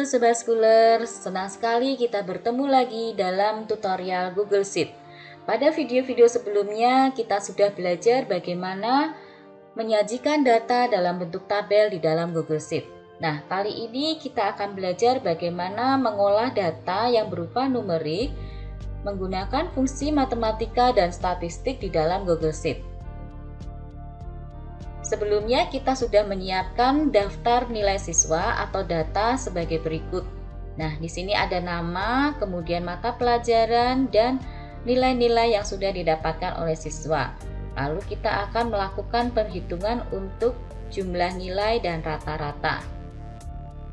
Sobat Scholar, senang sekali kita bertemu lagi dalam tutorial Google Sheet. Pada video-video sebelumnya kita sudah belajar bagaimana menyajikan data dalam bentuk tabel di dalam Google Sheet. Nah, kali ini kita akan belajar bagaimana mengolah data yang berupa numerik menggunakan fungsi matematika dan statistik di dalam Google Sheet. Sebelumnya kita sudah menyiapkan daftar nilai siswa atau data sebagai berikut. Nah, di sini ada nama, kemudian mata pelajaran, dan nilai-nilai yang sudah didapatkan oleh siswa. Lalu kita akan melakukan perhitungan untuk jumlah nilai dan rata-rata.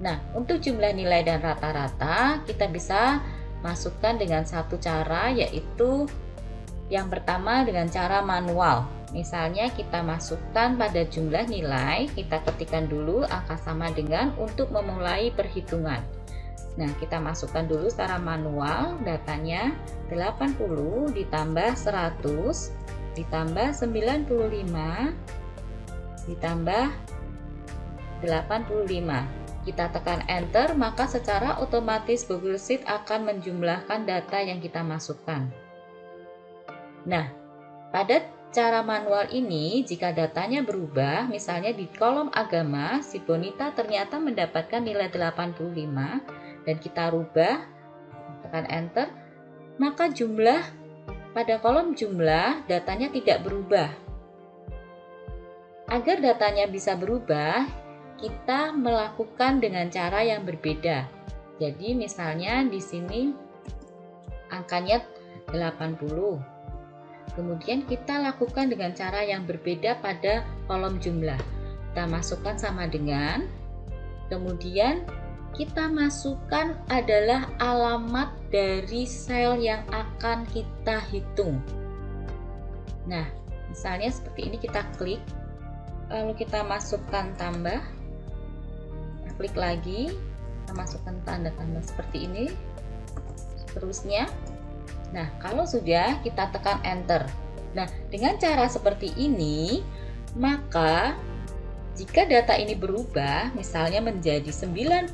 Nah, untuk jumlah nilai dan rata-rata kita bisa masukkan dengan satu cara, yaitu yang pertama dengan cara manual. Misalnya kita masukkan pada jumlah nilai, kita ketikkan dulu angka sama dengan untuk memulai perhitungan. Nah, kita masukkan dulu secara manual datanya 80 ditambah 100 ditambah 95 ditambah 85. Kita tekan enter, maka secara otomatis Google Sheet akan menjumlahkan data yang kita masukkan. Nah, pada cara manual ini, jika datanya berubah, misalnya di kolom agama, si Bonita ternyata mendapatkan nilai 85 dan kita rubah, tekan enter, maka pada kolom jumlah datanya tidak berubah. Agar datanya bisa berubah, kita melakukan dengan cara yang berbeda. Jadi misalnya di sini angkanya 80. Kemudian kita lakukan dengan cara yang berbeda pada kolom jumlah. Kita masukkan sama dengan, kemudian kita masukkan adalah alamat dari sel yang akan kita hitung. Nah, misalnya seperti ini, kita klik, lalu kita masukkan tambah, kita klik lagi, kita masukkan tanda tambah seperti ini, seterusnya. Nah, kalau sudah, kita tekan enter. Nah, dengan cara seperti ini, maka jika data ini berubah, misalnya menjadi 90,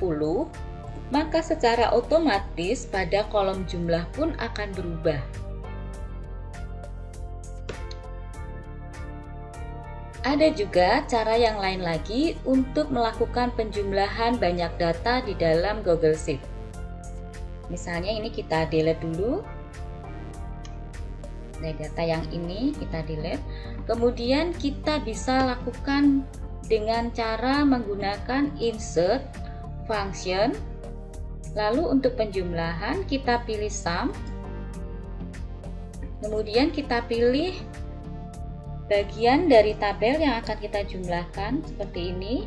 maka secara otomatis pada kolom jumlah pun akan berubah. Ada juga cara yang lain lagi untuk melakukan penjumlahan banyak data di dalam Google Sheet. Misalnya ini kita delete dulu. Nah, data yang ini kita delete. Kemudian kita bisa lakukan dengan cara menggunakan insert function. Lalu untuk penjumlahan kita pilih sum. Kemudian kita pilih bagian dari tabel yang akan kita jumlahkan seperti ini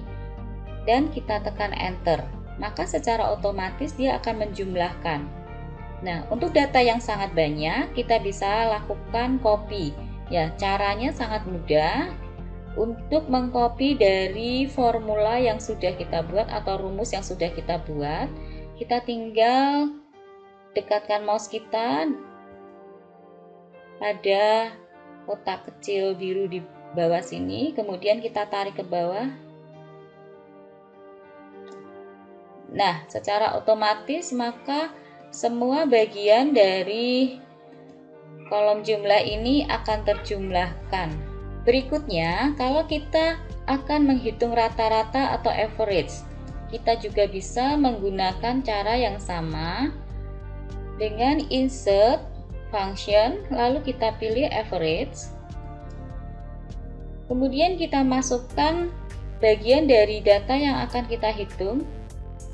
dan kita tekan enter. Maka secara otomatis dia akan menjumlahkan. Nah, untuk data yang sangat banyak, kita bisa lakukan copy. Ya, caranya sangat mudah. Untuk mengcopy dari formula yang sudah kita buat atau rumus yang sudah kita buat, kita tinggal dekatkan mouse kita pada kotak kecil biru di bawah sini, kemudian kita tarik ke bawah. Nah, secara otomatis maka semua bagian dari kolom jumlah ini akan terjumlahkan. Berikutnya, kalau kita akan menghitung rata-rata atau average, kita juga bisa menggunakan cara yang sama dengan insert function, lalu kita pilih average. Kemudian kita masukkan bagian dari data yang akan kita hitung.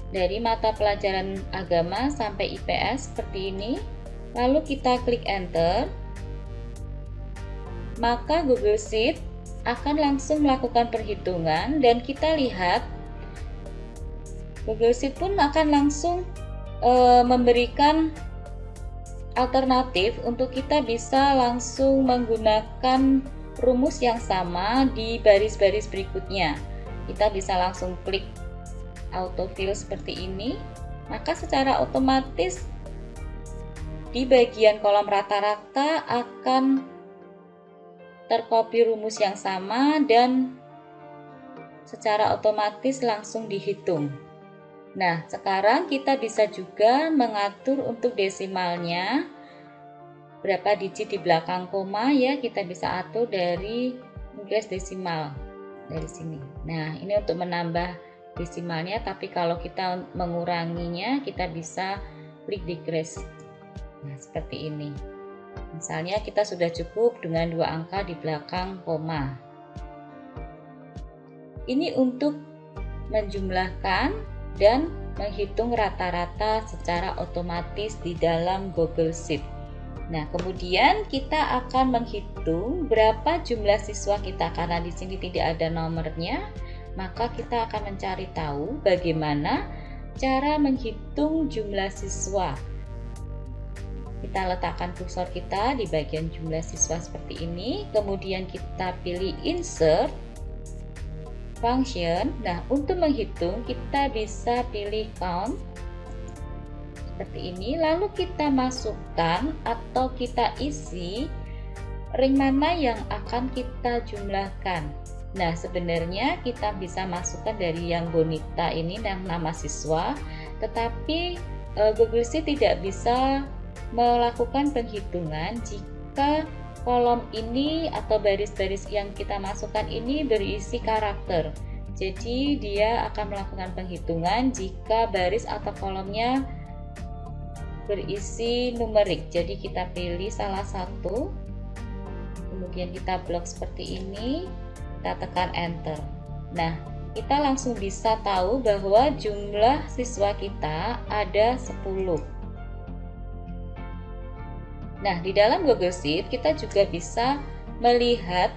Dari mata pelajaran agama sampai IPS seperti ini, lalu kita klik enter, maka Google Sheet akan langsung melakukan perhitungan dan kita lihat Google Sheet pun akan langsung memberikan alternatif untuk kita bisa langsung menggunakan rumus yang sama di baris-baris berikutnya. Kita bisa langsung klik autofill seperti ini, maka secara otomatis di bagian kolom rata-rata akan tercopy rumus yang sama dan secara otomatis langsung dihitung. Nah, sekarang kita bisa juga mengatur untuk desimalnya. Berapa digit di belakang koma ya, kita bisa atur dari increase desimal dari sini. Nah, ini untuk menambah desimalnya, tapi kalau kita menguranginya, kita bisa klik decrease. Nah, seperti ini. Misalnya kita sudah cukup dengan 2 angka di belakang koma. Ini untuk menjumlahkan dan menghitung rata-rata secara otomatis di dalam Google Sheet. Nah, kemudian kita akan menghitung berapa jumlah siswa kita. Karena di sini tidak ada nomornya, maka kita akan mencari tahu bagaimana cara menghitung jumlah siswa. Kita letakkan kursor kita di bagian jumlah siswa seperti ini, kemudian kita pilih insert function. Nah, untuk menghitung kita bisa pilih count seperti ini, lalu kita masukkan atau kita isi ring mana yang akan kita jumlahkan. Nah, sebenarnya kita bisa masukkan dari yang bonita ini yang nama siswa, tetapi Google Sheet tidak bisa melakukan penghitungan jika kolom ini atau baris-baris yang kita masukkan ini berisi karakter. Jadi dia akan melakukan penghitungan jika baris atau kolomnya berisi numerik. Jadi kita pilih salah satu, kemudian kita blok seperti ini, kita tekan enter. Nah, kita langsung bisa tahu bahwa jumlah siswa kita ada 10. Nah, di dalam Google Sheet kita juga bisa melihat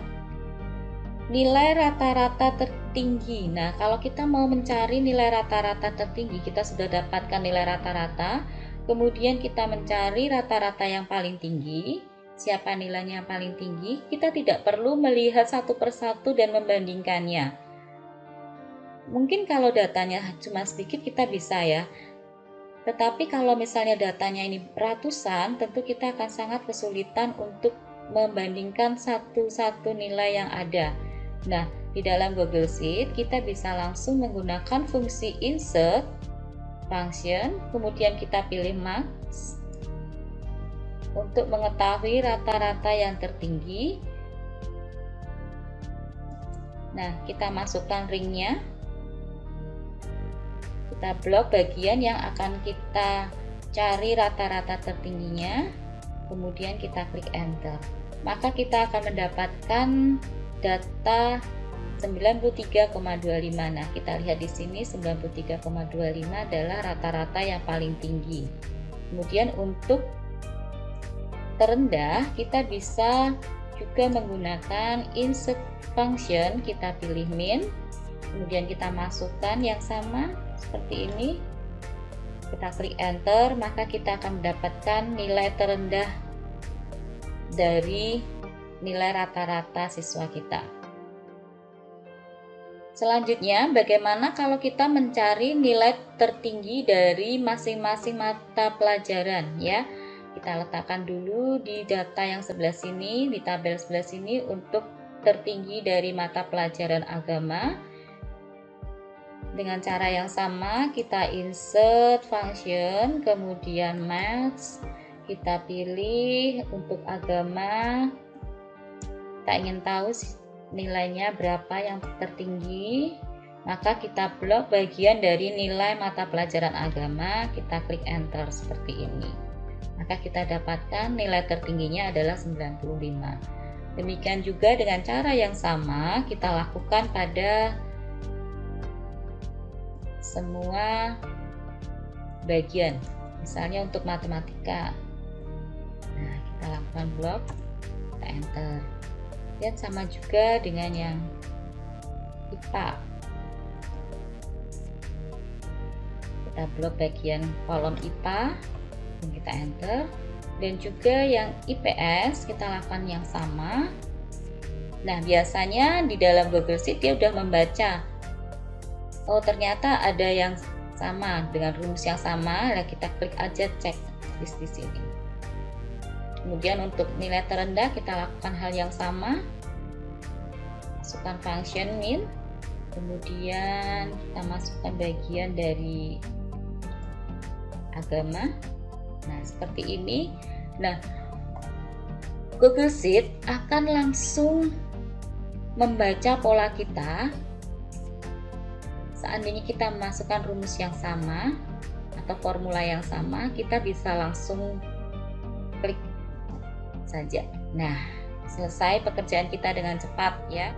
nilai rata-rata tertinggi. Nah, kalau kita mau mencari nilai rata-rata tertinggi, kita sudah dapatkan nilai rata-rata, kemudian kita mencari rata-rata yang paling tinggi. Siapa nilainya yang paling tinggi? Kita tidak perlu melihat satu persatu dan membandingkannya. Mungkin kalau datanya cuma sedikit kita bisa ya. Tetapi kalau misalnya datanya ini ratusan, tentu kita akan sangat kesulitan untuk membandingkan satu-satu nilai yang ada. Nah, di dalam Google Sheet kita bisa langsung menggunakan fungsi insert function, kemudian kita pilih max untuk mengetahui rata-rata yang tertinggi. Nah, kita masukkan ringnya. Kita blok bagian yang akan kita cari rata-rata tertingginya, kemudian kita klik enter. Maka kita akan mendapatkan data 93,25. Nah, kita lihat di sini 93,25 adalah rata-rata yang paling tinggi. Kemudian untuk terendah kita bisa juga menggunakan insert function, kita pilih min, kemudian kita masukkan yang sama seperti ini, kita klik enter, maka kita akan mendapatkan nilai terendah dari nilai rata-rata siswa kita. Selanjutnya, bagaimana kalau kita mencari nilai tertinggi dari masing-masing mata pelajaran ya? Kita letakkan dulu di data yang sebelah sini, di tabel sebelah sini untuk tertinggi dari mata pelajaran agama. Dengan cara yang sama, kita insert function, kemudian match, kita pilih untuk agama, kita ingin tahu nilainya berapa yang tertinggi, maka kita blok bagian dari nilai mata pelajaran agama, kita klik enter seperti ini. Maka kita dapatkan nilai tertingginya adalah 95. Demikian juga dengan cara yang sama kita lakukan pada semua bagian, misalnya untuk matematika. Nah, kita lakukan blok, kita enter. Dan sama juga dengan yang IPA. Kita blok bagian kolom IPA, dan kita enter. Dan juga yang IPS kita lakukan yang sama. Nah, biasanya di dalam Google Sheet dia udah membaca, oh ternyata ada yang sama dengan rumus yang sama, nah kita klik aja cek di sini. Kemudian untuk nilai terendah kita lakukan hal yang sama, masukkan function min, Kemudian kita masukkan bagian dari agama. Nah, seperti ini. Nah, Google Sheet akan langsung membaca pola kita. Seandainya kita memasukkan rumus yang sama atau formula yang sama, kita bisa langsung klik saja. Nah, selesai pekerjaan kita dengan cepat ya.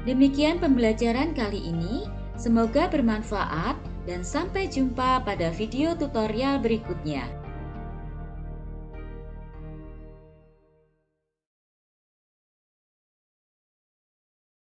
Demikian pembelajaran kali ini, semoga bermanfaat dan sampai jumpa pada video tutorial berikutnya.